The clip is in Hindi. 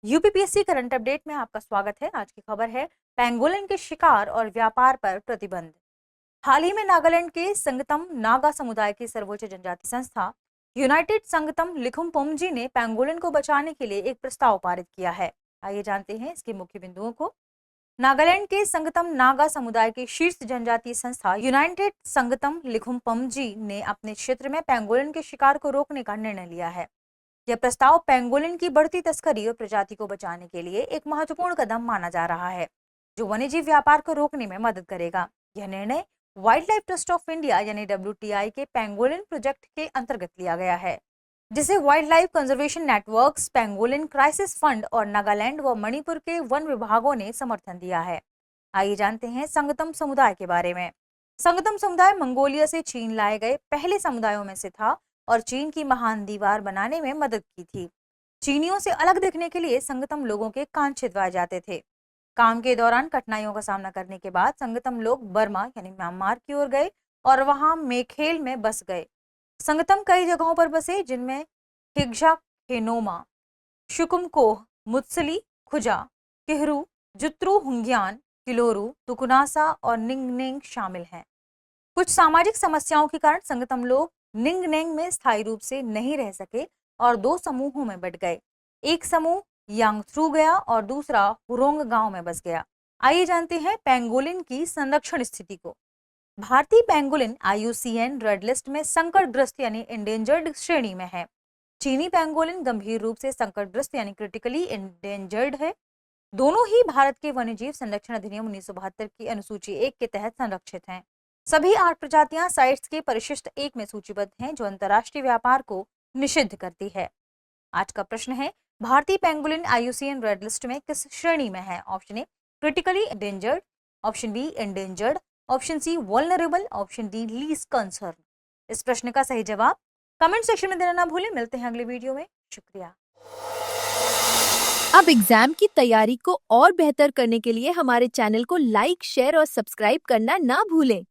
यूपीपीएससी करंट अपडेट में आपका स्वागत है। आज की खबर है पेंगोलिन के शिकार और व्यापार पर प्रतिबंध। हाल ही में नागालैंड के संगतम नागा समुदाय की सर्वोच्च जनजाति संस्था यूनाइटेड संगतम लिखुमपुंजी ने पेंगोलिन को बचाने के लिए एक प्रस्ताव पारित किया है। आइए जानते हैं इसके मुख्य बिंदुओं को। नागालैंड के संगतम नागा समुदाय की शीर्ष जनजातीय संस्था यूनाइटेड संगतम लिखुमपुंजी ने अपने क्षेत्र में पेंगोलिन के शिकार को रोकने का निर्णय लिया है। यह प्रस्ताव पेंगोलिन की बढ़ती तस्करी और प्रजाति को बचाने के लिए एक महत्वपूर्ण कदम माना जा रहा है, जो वन्यजीव व्यापार को रोकने में मदद करेगा। यह निर्णय wild life trust of India यानी WTI के पेंगोलिन प्रोजेक्ट के अंतर्गत लिया गया है, जिसे wild life conservation networks, pangolin crisis fund और नागालैंड व मणिपुर के वन विभागों ने समर्थन दिया है। आइए जानते हैं संगतम समुदाय के बारे में। संगतम समुदाय मंगोलिया से चीन लाए गए पहले समुदायों में से था और चीन की महान दीवार बनाने में मदद की थी। चीनियों से अलग दिखने के लिए संगतम लोगों के कान छिदवाए जाते थे। काम के दौरान कठिनाइयों का सामना करने के बाद संगतम लोग बर्मा यानी म्यांमार की ओर गए और वहां मेखेल में बस गए। संगतम कई जगहों पर बसे, जिनमें हिग्जा खेनोमा, शुकुमकोह, मुत्सली, खुजा, किहरू, जुत्रू हुंग्यान, किलोरू, तुकुनासा और निंगनेंग शामिल हैं। कुछ सामाजिक समस्याओं के कारण संगतम लोग निंगनेंग में स्थायी रूप से नहीं रह सके और दो समूहों में बंट गए। एक समूह यांगथ्रू गया और दूसरा हुरोंग गांव में बस गया। आइए जानते हैं पेंगोलिन की संरक्षण स्थिति को। भारतीय पेंगोलिन IUCN रेड लिस्ट में संकटग्रस्त यानी एंडेंजर्ड श्रेणी में है। चीनी पेंगोलिन गंभीर रूप से संकटग्रस्त यानी क्रिटिकली एंडेंजर्ड है। दोनों ही भारत के वन्यजीव संरक्षण अधिनियम 1972 की अनुसूची 1 के तहत संरक्षित हैं। सभी 8 प्रजातियां साइट्स के परिशिष्ट 1 में सूचीबद्ध हैं, जो अंतर्राष्ट्रीय व्यापार को निषिद्ध करती है। आज का प्रश्न है, भारतीय पेंगोलिन IUCN रेड लिस्ट में किस श्रेणी में है? Option A critically endangered, option B endangered, option C vulnerable, option D least concern. इस प्रश्न का सही जवाब कमेंट सेक्शन में देना ना भूलें। मिलते हैं अगले वीडियो में। शुक्रिया। अब एग्जाम की तैयारी को और बेहतर करने के लिए हमारे चैनल को लाइक, शेयर और सब्सक्राइब करना ना भूलें।